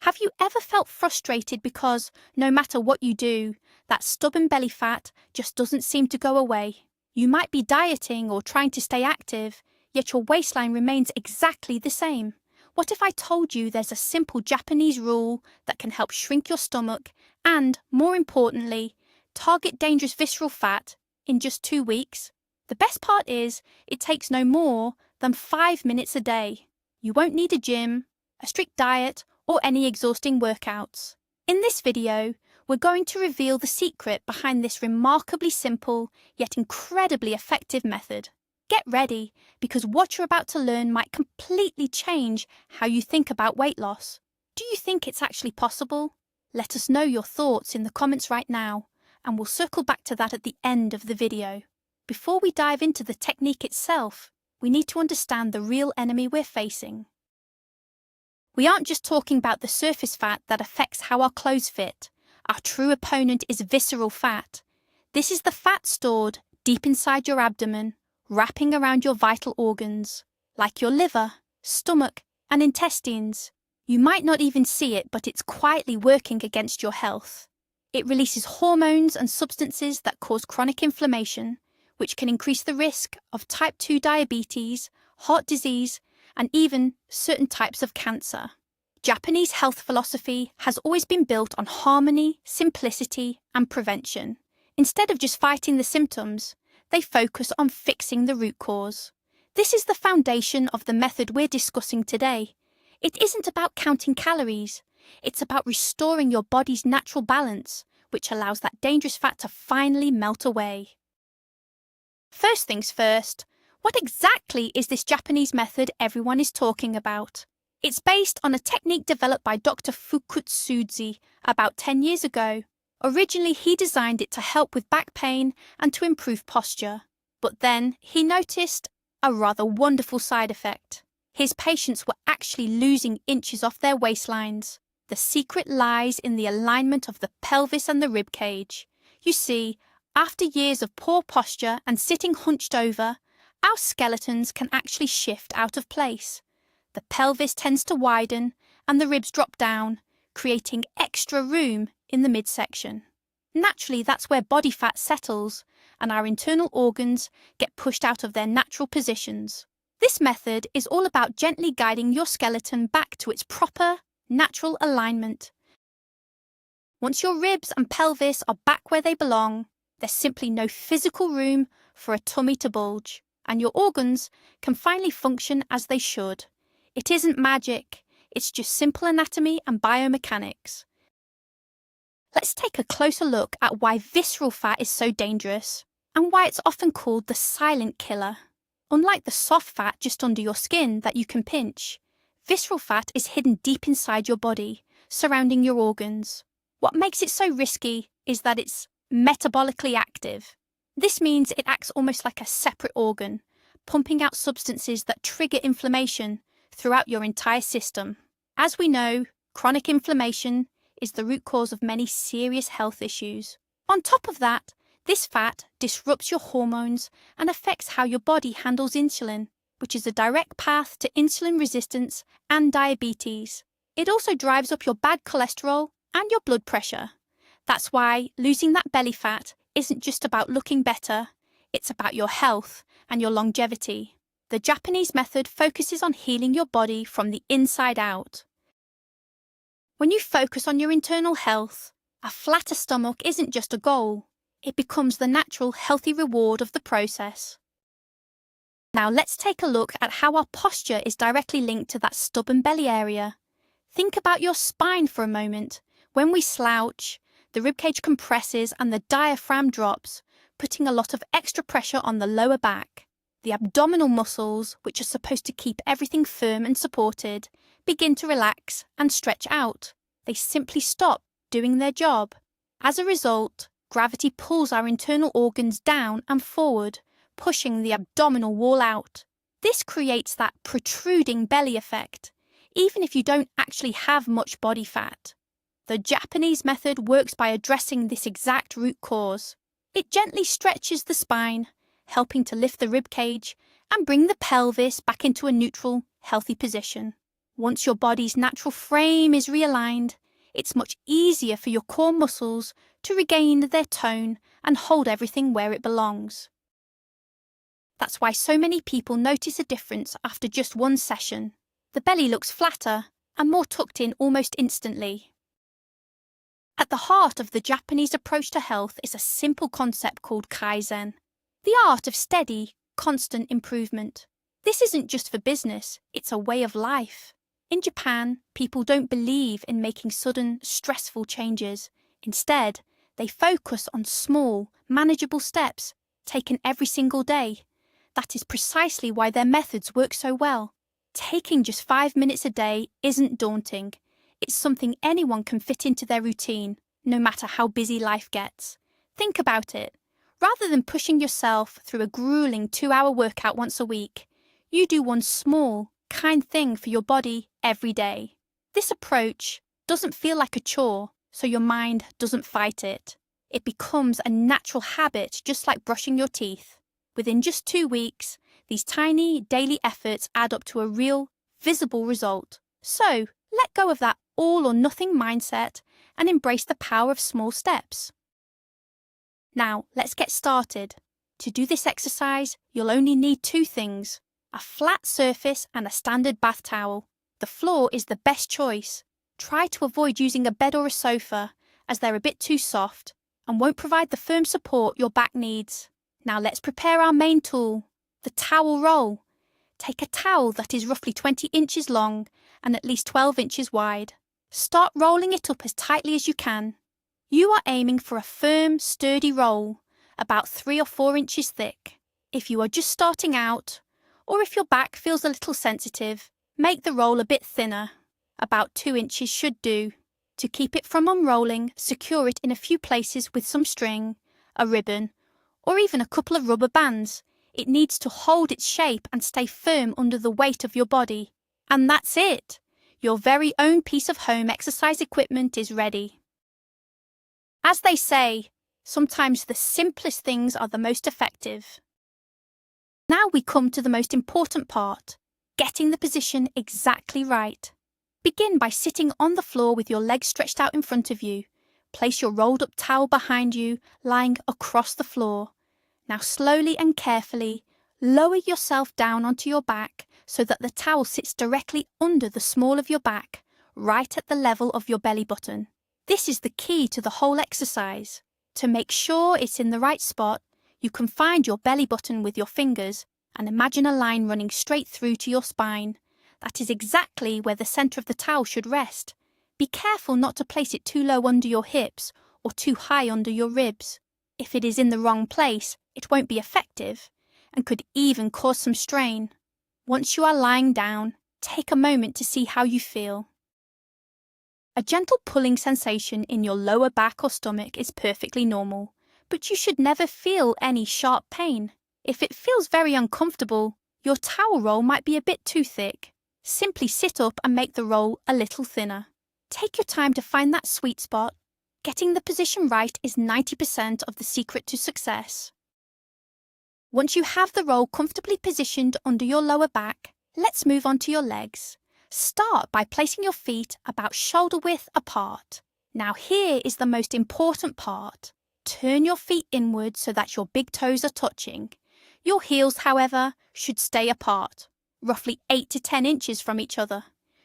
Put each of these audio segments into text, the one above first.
Have you ever felt frustrated because, no matter what you do, that stubborn belly fat just doesn't seem to go away? You might be dieting or trying to stay active, yet your waistline remains exactly the same. What if I told you there's a simple Japanese rule that can help shrink your stomach and, more importantly, target dangerous visceral fat in just 2 weeks? The best part is, it takes no more than 5 minutes a day. You won't need a gym, a strict diet, or any exhausting workouts. In this video, we're going to reveal the secret behind this remarkably simple yet incredibly effective method. Get ready, because what you're about to learn might completely change how you think about weight loss. Do you think it's actually possible? Let us know your thoughts in the comments right now, and we'll circle back to that at the end of the video. Before we dive into the technique itself, we need to understand the real enemy we're facing. We aren't just talking about the surface fat that affects how our clothes fit. Our true opponent is visceral fat. This is the fat stored deep inside your abdomen, wrapping around your vital organs, like your liver, stomach, and intestines. You might not even see it, but it's quietly working against your health. It releases hormones and substances that cause chronic inflammation, which can increase the risk of type 2 diabetes, heart disease, and even certain types of cancer. Japanese health philosophy has always been built on harmony, simplicity, and prevention. Instead of just fighting the symptoms, they focus on fixing the root cause. This is the foundation of the method we're discussing today. It isn't about counting calories. It's about restoring your body's natural balance, which allows that dangerous fat to finally melt away. First things first, what exactly is this Japanese method everyone is talking about? It's based on a technique developed by Dr. Fukutsudzi about 10 years ago. Originally, he designed it to help with back pain and to improve posture. But then, he noticed a rather wonderful side effect. His patients were actually losing inches off their waistlines. The secret lies in the alignment of the pelvis and the rib cage. You see, after years of poor posture and sitting hunched over, our skeletons can actually shift out of place. The pelvis tends to widen and the ribs drop down, creating extra room in the midsection. Naturally, that's where body fat settles and our internal organs get pushed out of their natural positions. This method is all about gently guiding your skeleton back to its proper, natural alignment. Once your ribs and pelvis are back where they belong, there's simply no physical room for a tummy to bulge, and your organs can finally function as they should. It isn't magic, it's just simple anatomy and biomechanics. Let's take a closer look at why visceral fat is so dangerous, and why it's often called the silent killer. Unlike the soft fat just under your skin that you can pinch, visceral fat is hidden deep inside your body, surrounding your organs. What makes it so risky is that it's metabolically active. This means it acts almost like a separate organ, pumping out substances that trigger inflammation throughout your entire system. As we know, chronic inflammation is the root cause of many serious health issues. On top of that, this fat disrupts your hormones and affects how your body handles insulin, which is a direct path to insulin resistance and diabetes. It also drives up your bad cholesterol and your blood pressure. That's why losing that belly fat isn't just about looking better, it's about your health and your longevity. The Japanese method focuses on healing your body from the inside out. When you focus on your internal health, a flatter stomach isn't just a goal, it becomes the natural, healthy reward of the process. Now let's take a look at how our posture is directly linked to that stubborn belly area. Think about your spine for a moment. When we slouch, the ribcage compresses and the diaphragm drops, putting a lot of extra pressure on the lower back. The abdominal muscles, which are supposed to keep everything firm and supported, begin to relax and stretch out. They simply stop doing their job. As a result, gravity pulls our internal organs down and forward, pushing the abdominal wall out. This creates that protruding belly effect, even if you don't actually have much body fat. The Japanese method works by addressing this exact root cause. It gently stretches the spine, helping to lift the rib cage and bring the pelvis back into a neutral, healthy position. Once your body's natural frame is realigned, it's much easier for your core muscles to regain their tone and hold everything where it belongs. That's why so many people notice a difference after just one session. The belly looks flatter and more tucked in almost instantly. At the heart of the Japanese approach to health is a simple concept called kaizen, the art of steady, constant improvement. This isn't just for business, it's a way of life. In Japan, people don't believe in making sudden, stressful changes. Instead, they focus on small, manageable steps taken every single day. That is precisely why their methods work so well. Taking just 5 minutes a day isn't daunting. It's something anyone can fit into their routine, no matter how busy life gets. Think about it. Rather than pushing yourself through a grueling 2-hour workout once a week, you do one small, kind thing for your body every day. This approach doesn't feel like a chore, so your mind doesn't fight it. It becomes a natural habit, just like brushing your teeth. Within just 2 weeks, these tiny daily efforts add up to a real, visible result. So, let go of that all or nothing mindset and embrace the power of small steps. Now, let's get started. To do this exercise, you'll only need 2 things: a flat surface and a standard bath towel. The floor is the best choice. Try to avoid using a bed or a sofa, as they're a bit too soft and won't provide the firm support your back needs. Now let's prepare our main tool, the towel roll. Take a towel that is roughly 20 inches long and at least 12 inches wide. Start rolling it up as tightly as you can. You are aiming for a firm, sturdy roll, about 3 or 4 inches thick. If you are just starting out, or if your back feels a little sensitive, make the roll a bit thinner. About 2 inches should do. To keep it from unrolling, secure it in a few places with some string, a ribbon, or even a couple of rubber bands. It needs to hold its shape and stay firm under the weight of your body. And that's it! Your very own piece of home exercise equipment is ready. As they say, sometimes the simplest things are the most effective. Now we come to the most important part, getting the position exactly right. Begin by sitting on the floor with your legs stretched out in front of you. Place your rolled up towel behind you, lying across the floor. Now slowly and carefully, lower yourself down onto your back so that the towel sits directly under the small of your back, right at the level of your belly button. This is the key to the whole exercise. To make sure it's in the right spot, you can find your belly button with your fingers and imagine a line running straight through to your spine. That is exactly where the centre of the towel should rest. Be careful not to place it too low under your hips or too high under your ribs. If it is in the wrong place, it won't be effective and could even cause some strain. Once you are lying down, take a moment to see how you feel. A gentle pulling sensation in your lower back or stomach is perfectly normal, but you should never feel any sharp pain. If it feels very uncomfortable, your towel roll might be a bit too thick. Simply sit up and make the roll a little thinner. Take your time to find that sweet spot. Getting the position right is 90% of the secret to success. Once you have the roll comfortably positioned under your lower back, let's move on to your legs. Start by placing your feet about shoulder width apart. Now here is the most important part. Turn your feet inward so that your big toes are touching. Your heels, however, should stay apart, roughly 8 to 10 inches from each other.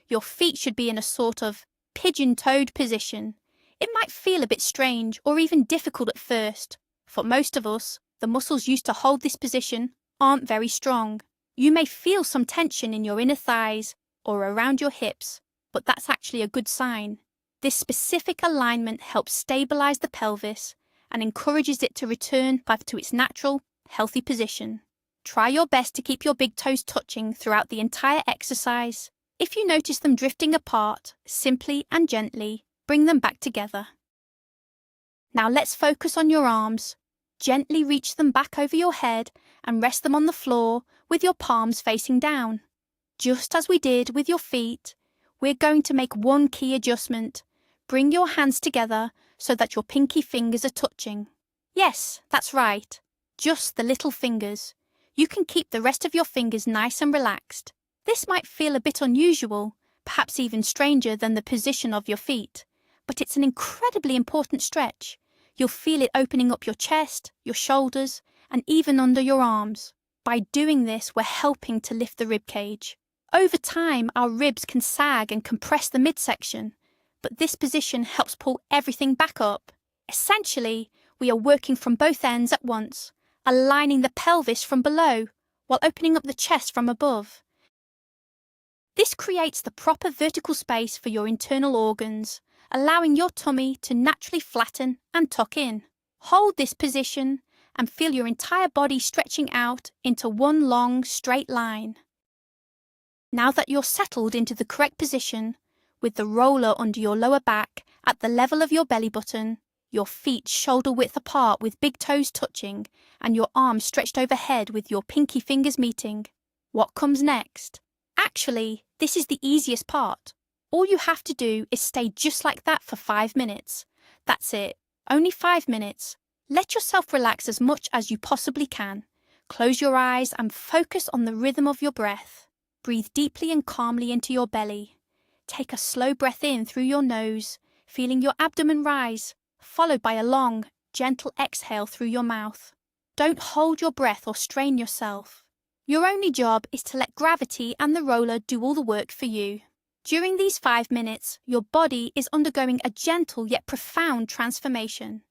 Your feet should be in a sort of pigeon-toed position. It might feel a bit strange or even difficult at first. For most of us, the muscles used to hold this position aren't very strong. You may feel some tension in your inner thighs or around your hips, but that's actually a good sign. This specific alignment helps stabilize the pelvis and encourages it to return back to its natural, healthy position. Try your best to keep your big toes touching throughout the entire exercise. If you notice them drifting apart, simply and gently bring them back together. Now let's focus on your arms. Gently reach them back over your head and rest them on the floor with your palms facing down. Just as we did with your feet, we're going to make one key adjustment. Bring your hands together so that your pinky fingers are touching. Yes, that's right. Just the little fingers. You can keep the rest of your fingers nice and relaxed. This might feel a bit unusual, perhaps even stranger than the position of your feet, but it's an incredibly important stretch. You'll feel it opening up your chest, your shoulders, and even under your arms. By doing this, we're helping to lift the rib cage. Over time, our ribs can sag and compress the midsection, but this position helps pull everything back up. Essentially, we are working from both ends at once, aligning the pelvis from below while opening up the chest from above. This creates the proper vertical space for your internal organs, allowing your tummy to naturally flatten and tuck in. Hold this position and feel your entire body stretching out into one long, straight line. Now that you're settled into the correct position, with the roller under your lower back at the level of your belly button, your feet shoulder-width apart with big toes touching, and your arms stretched overhead with your pinky fingers meeting, what comes next? Actually, this is the easiest part. All you have to do is stay just like that for 5 minutes. That's it. Only 5 minutes. Let yourself relax as much as you possibly can. Close your eyes and focus on the rhythm of your breath. Breathe deeply and calmly into your belly. Take a slow breath in through your nose, feeling your abdomen rise, followed by a long, gentle exhale through your mouth. Don't hold your breath or strain yourself. Your only job is to let gravity and the roller do all the work for you. During these 5 minutes, your body is undergoing a gentle yet profound transformation.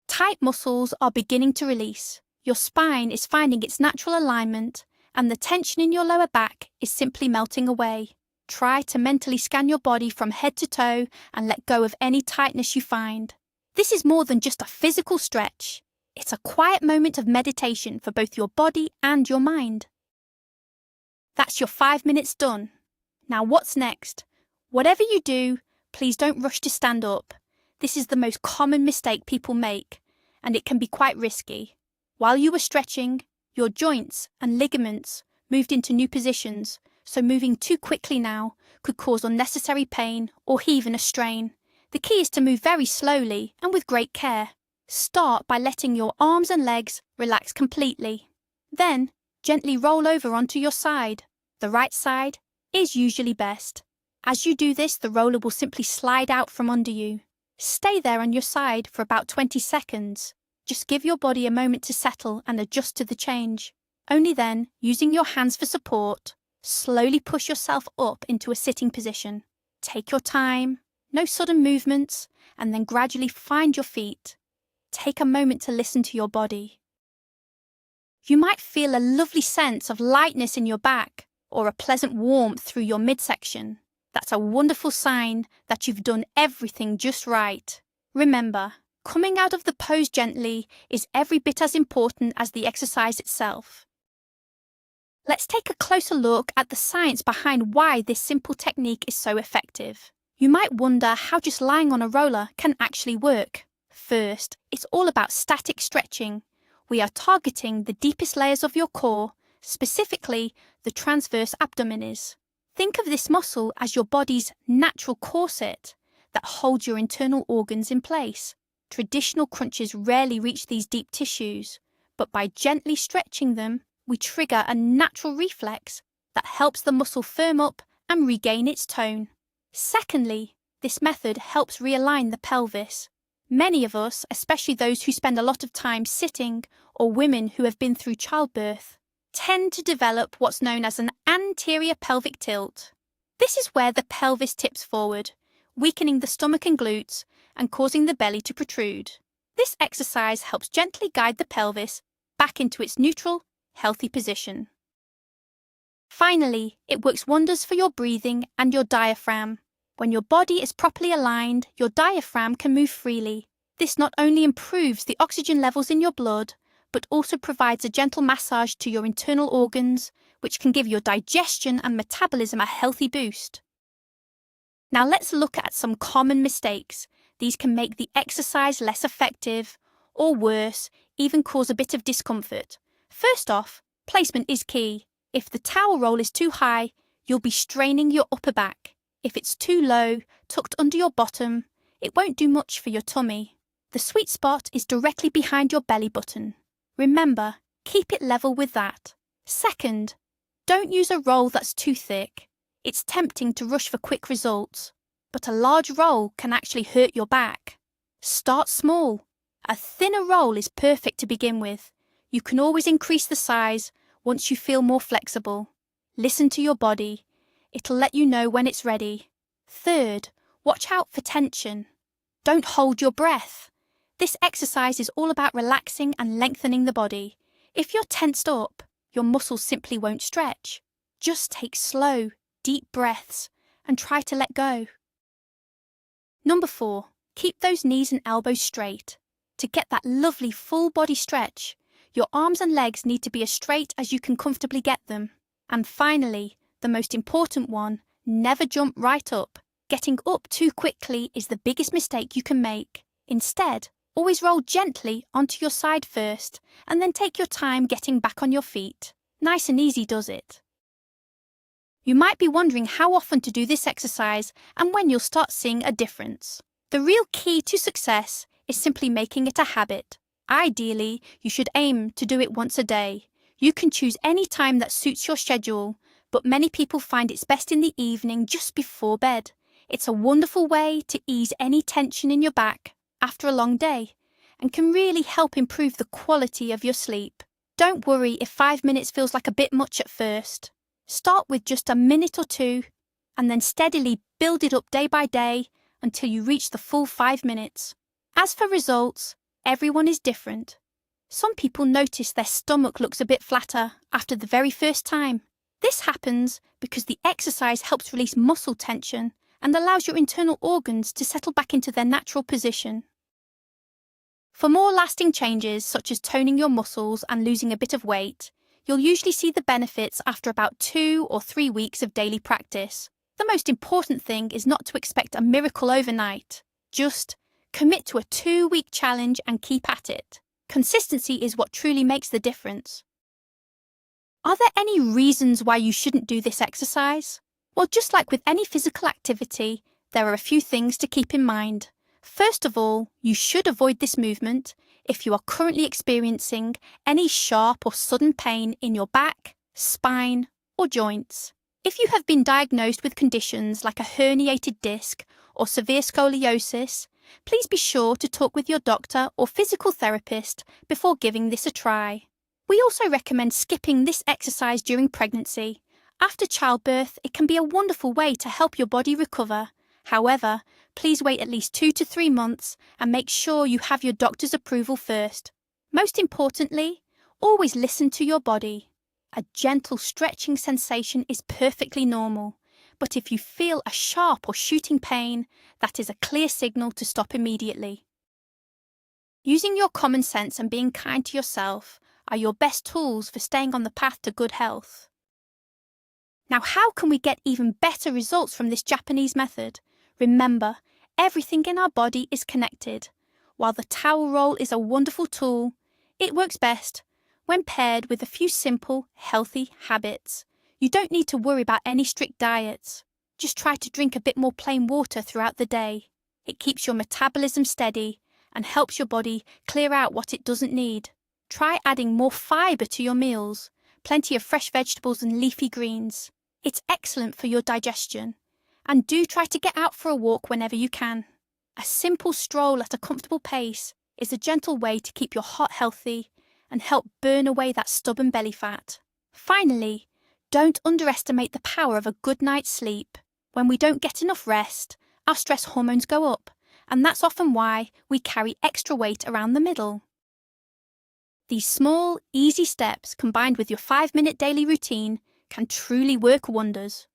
Tight muscles are beginning to release. Your spine is finding its natural alignment, and the tension in your lower back is simply melting away. Try to mentally scan your body from head to toe and let go of any tightness you find. This is more than just a physical stretch. It's a quiet moment of meditation for both your body and your mind. That's your 5 minutes done. Now what's next? Whatever you do, please don't rush to stand up. This is the most common mistake people make, and it can be quite risky. While you were stretching, your joints and ligaments moved into new positions, so moving too quickly now could cause unnecessary pain or even a strain. The key is to move very slowly and with great care. Start by letting your arms and legs relax completely. Then, gently roll over onto your side. The right side is usually best. As you do this, the roller will simply slide out from under you. Stay there on your side for about 20 seconds. Just give your body a moment to settle and adjust to the change. Only then, using your hands for support, slowly push yourself up into a sitting position. Take your time, no sudden movements, and then gradually find your feet. Take a moment to listen to your body. You might feel a lovely sense of lightness in your back or a pleasant warmth through your midsection. That's a wonderful sign that you've done everything just right. Remember, coming out of the pose gently is every bit as important as the exercise itself. Let's take a closer look at the science behind why this simple technique is so effective. You might wonder how just lying on a roller can actually work. First, it's all about static stretching. We are targeting the deepest layers of your core, specifically the transverse abdominis. Think of this muscle as your body's natural corset that holds your internal organs in place. Traditional crunches rarely reach these deep tissues, but by gently stretching them, we trigger a natural reflex that helps the muscle firm up and regain its tone. Secondly, this method helps realign the pelvis. Many of us, especially those who spend a lot of time sitting or women who have been through childbirth, tend to develop what's known as an anterior pelvic tilt. This is where the pelvis tips forward, weakening the stomach and glutes and causing the belly to protrude. This exercise helps gently guide the pelvis back into its neutral, healthy position. Finally, it works wonders for your breathing and your diaphragm. When your body is properly aligned, your diaphragm can move freely. This not only improves the oxygen levels in your blood, but also provides a gentle massage to your internal organs, which can give your digestion and metabolism a healthy boost. Now let's look at some common mistakes. These can make the exercise less effective, or worse, even cause a bit of discomfort. First off, placement is key. If the towel roll is too high, you'll be straining your upper back. If it's too low, tucked under your bottom, it won't do much for your tummy. The sweet spot is directly behind your belly button. Remember, keep it level with that. Second, don't use a roll that's too thick. It's tempting to rush for quick results, but a large roll can actually hurt your back. Start small. A thinner roll is perfect to begin with. You can always increase the size once you feel more flexible. Listen to your body. It'll let you know when it's ready. Third, watch out for tension. Don't hold your breath. This exercise is all about relaxing and lengthening the body. If you're tensed up, your muscles simply won't stretch. Just take slow, deep breaths and try to let go. Number 4, keep those knees and elbows straight. To get that lovely full body stretch, your arms and legs need to be as straight as you can comfortably get them. And finally, the most important one, never jump right up. Getting up too quickly is the biggest mistake you can make. Instead, always roll gently onto your side first and then take your time getting back on your feet. Nice and easy does it. You might be wondering how often to do this exercise and when you'll start seeing a difference. The real key to success is simply making it a habit. Ideally, you should aim to do it once a day. You can choose any time that suits your schedule, but many people find it's best in the evening just before bed. It's a wonderful way to ease any tension in your back after a long day and can really help improve the quality of your sleep. Don't worry if 5 minutes feels like a bit much at first. Start with just a minute or 2 and then steadily build it up day by day until you reach the full 5 minutes. As for results, everyone is different. Some people notice their stomach looks a bit flatter after the very first time. This happens because the exercise helps release muscle tension and allows your internal organs to settle back into their natural position. For more lasting changes, such as toning your muscles and losing a bit of weight, you'll usually see the benefits after about 2 or 3 weeks of daily practice. The most important thing is not to expect a miracle overnight. Just commit to a 2-week challenge and keep at it. Consistency is what truly makes the difference. Are there any reasons why you shouldn't do this exercise? Well, just like with any physical activity, there are a few things to keep in mind. First of all, you should avoid this movement if you are currently experiencing any sharp or sudden pain in your back, spine, or joints. If you have been diagnosed with conditions like a herniated disc or severe scoliosis, please be sure to talk with your doctor or physical therapist before giving this a try. We also recommend skipping this exercise during pregnancy. After childbirth, it can be a wonderful way to help your body recover. However, please wait at least 2 to 3 months and make sure you have your doctor's approval first. Most importantly, always listen to your body. A gentle stretching sensation is perfectly normal, but if you feel a sharp or shooting pain, that is a clear signal to stop immediately. Using your common sense and being kind to yourself are your best tools for staying on the path to good health. Now, how can we get even better results from this Japanese method? Remember, everything in our body is connected. While the towel roll is a wonderful tool, it works best when paired with a few simple, healthy habits. You don't need to worry about any strict diets. Just try to drink a bit more plain water throughout the day. It keeps your metabolism steady and helps your body clear out what it doesn't need. Try adding more fibre to your meals, plenty of fresh vegetables and leafy greens. It's excellent for your digestion. And do try to get out for a walk whenever you can. A simple stroll at a comfortable pace is a gentle way to keep your heart healthy and help burn away that stubborn belly fat. Finally, don't underestimate the power of a good night's sleep. When we don't get enough rest, our stress hormones go up, and that's often why we carry extra weight around the middle. These small, easy steps combined with your 5-minute daily routine can truly work wonders.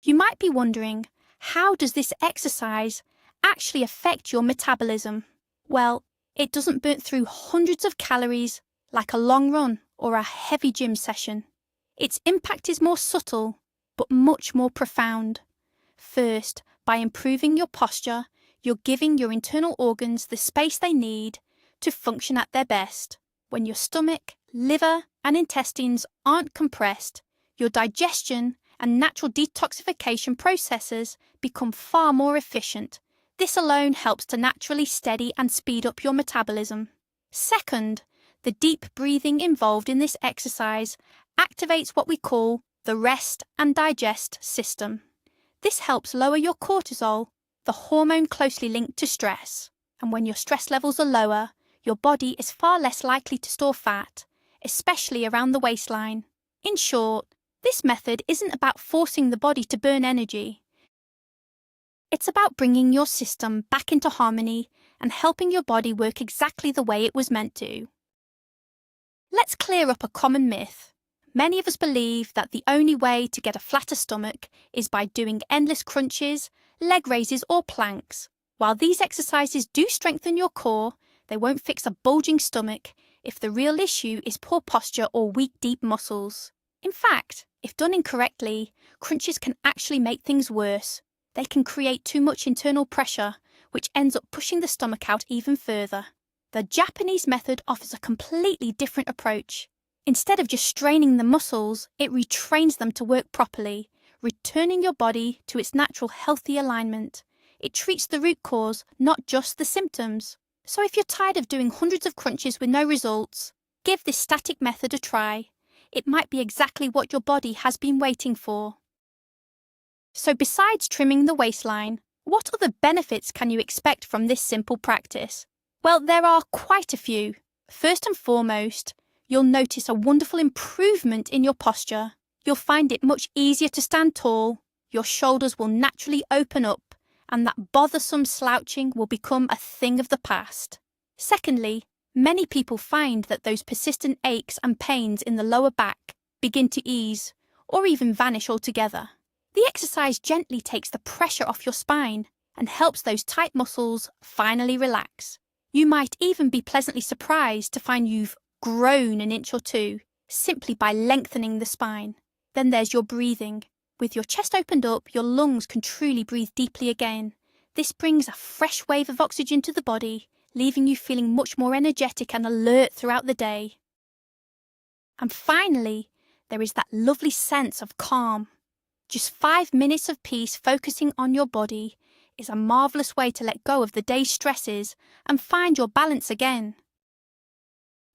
You might be wondering, how does this exercise actually affect your metabolism? Well, it doesn't burn through hundreds of calories like a long run or a heavy gym session. Its impact is more subtle, but much more profound. First, by improving your posture, you're giving your internal organs the space they need to function at their best. When your stomach, liver, and intestines aren't compressed, your digestion and natural detoxification processes become far more efficient. This alone helps to naturally steady and speed up your metabolism. Second, the deep breathing involved in this exercise activates what we call the rest and digest system. This helps lower your cortisol, the hormone closely linked to stress. And when your stress levels are lower, your body is far less likely to store fat, especially around the waistline. In short, this method isn't about forcing the body to burn energy. It's about bringing your system back into harmony and helping your body work exactly the way it was meant to. Let's clear up a common myth. Many of us believe that the only way to get a flatter stomach is by doing endless crunches, leg raises or planks. While these exercises do strengthen your core, they won't fix a bulging stomach if the real issue is poor posture or weak deep muscles. In fact, if done incorrectly, crunches can actually make things worse. They can create too much internal pressure, which ends up pushing the stomach out even further. The Japanese method offers a completely different approach. Instead of just straining the muscles, it retrains them to work properly, returning your body to its natural healthy alignment. It treats the root cause, not just the symptoms. So if you're tired of doing hundreds of crunches with no results, give this static method a try. It might be exactly what your body has been waiting for. So besides trimming the waistline, what other benefits can you expect from this simple practice? Well, there are quite a few. First and foremost, you'll notice a wonderful improvement in your posture. You'll find it much easier to stand tall, your shoulders will naturally open up, and that bothersome slouching will become a thing of the past. Secondly, many people find that those persistent aches and pains in the lower back begin to ease, or even vanish altogether. The exercise gently takes the pressure off your spine and helps those tight muscles finally relax. You might even be pleasantly surprised to find you've grown an inch or two simply by lengthening the spine. Then there's your breathing. With your chest opened up, your lungs can truly breathe deeply again. This brings a fresh wave of oxygen to the body, leaving you feeling much more energetic and alert throughout the day. And finally, there is that lovely sense of calm. Just 5 minutes of peace focusing on your body is a marvellous way to let go of the day's stresses and find your balance again.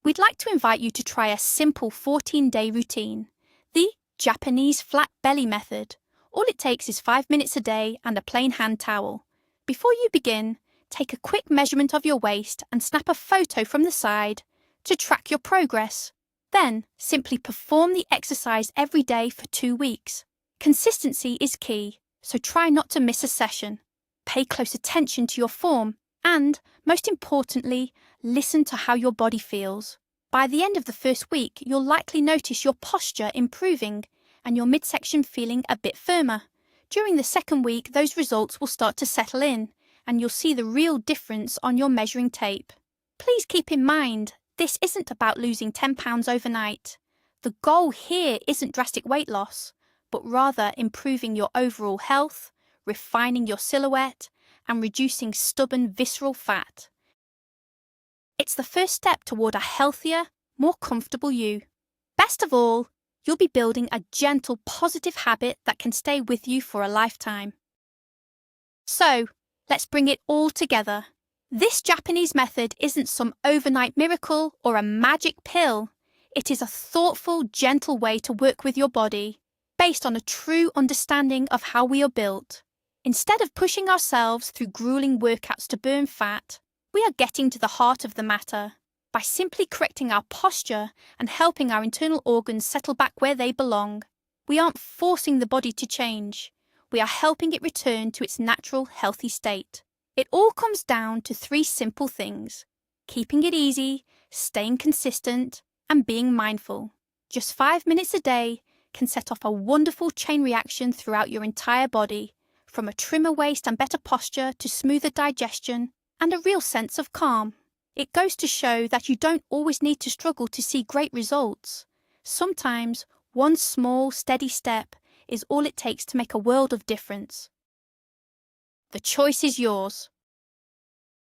We'd like to invite you to try a simple 14-day routine, the Japanese flat belly method. All it takes is 5 minutes a day and a plain hand towel. Before you begin, take a quick measurement of your waist and snap a photo from the side to track your progress. Then, simply perform the exercise every day for 2 weeks. Consistency is key, so try not to miss a session. Pay close attention to your form and, most importantly, listen to how your body feels. By the end of the first week, you'll likely notice your posture improving and your midsection feeling a bit firmer. During the second week, those results will start to settle in and you'll see the real difference on your measuring tape. Please keep in mind, this isn't about losing 10 pounds overnight. The goal here isn't drastic weight loss, but rather improving your overall health, refining your silhouette, and reducing stubborn visceral fat. It's the first step toward a healthier, more comfortable you. Best of all, you'll be building a gentle, positive habit that can stay with you for a lifetime. So, let's bring it all together. This Japanese method isn't some overnight miracle or a magic pill. It is a thoughtful, gentle way to work with your body, based on a true understanding of how we are built. Instead of pushing ourselves through grueling workouts to burn fat, we are getting to the heart of the matter by simply correcting our posture and helping our internal organs settle back where they belong. We aren't forcing the body to change. We are helping it return to its natural, healthy state. It all comes down to 3 simple things: keeping it easy, staying consistent, and being mindful. Just 5 minutes a day can set off a wonderful chain reaction throughout your entire body, from a trimmer waist and better posture to smoother digestion and a real sense of calm. It goes to show that you don't always need to struggle to see great results. Sometimes one small, steady step is all it takes to make a world of difference. The choice is yours.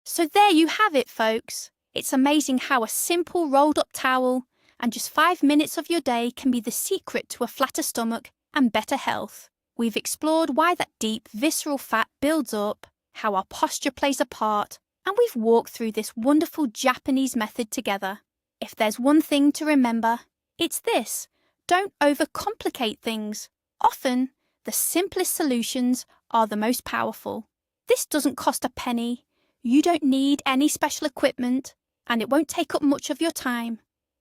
So there you have it, folks. It's amazing how a simple rolled-up towel and just 5 minutes of your day can be the secret to a flatter stomach and better health. We've explored why that deep, visceral fat builds up, how our posture plays a part, and we've walked through this wonderful Japanese method together. If there's one thing to remember, it's this: Don't overcomplicate things. Often, the simplest solutions are the most powerful. This doesn't cost a penny. You don't need any special equipment, and it won't take up much of your time.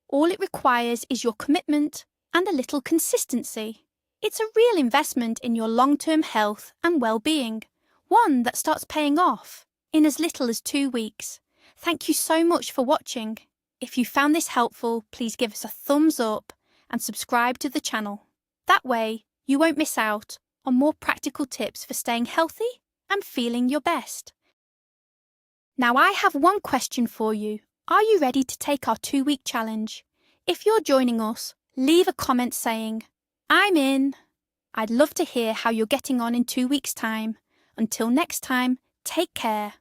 All it requires is your commitment and a little consistency. It's a real investment in your long-term health and well-being, one that starts paying off in as little as 2 weeks. Thank you so much for watching. If you found this helpful, please give us a thumbs up and subscribe to the channel. That way, you won't miss out on more practical tips for staying healthy and feeling your best. Now I have one question for you. Are you ready to take our 2-week challenge? If you're joining us, leave a comment saying, "I'm in." I'd love to hear how you're getting on in 2 weeks' time. Until next time, take care.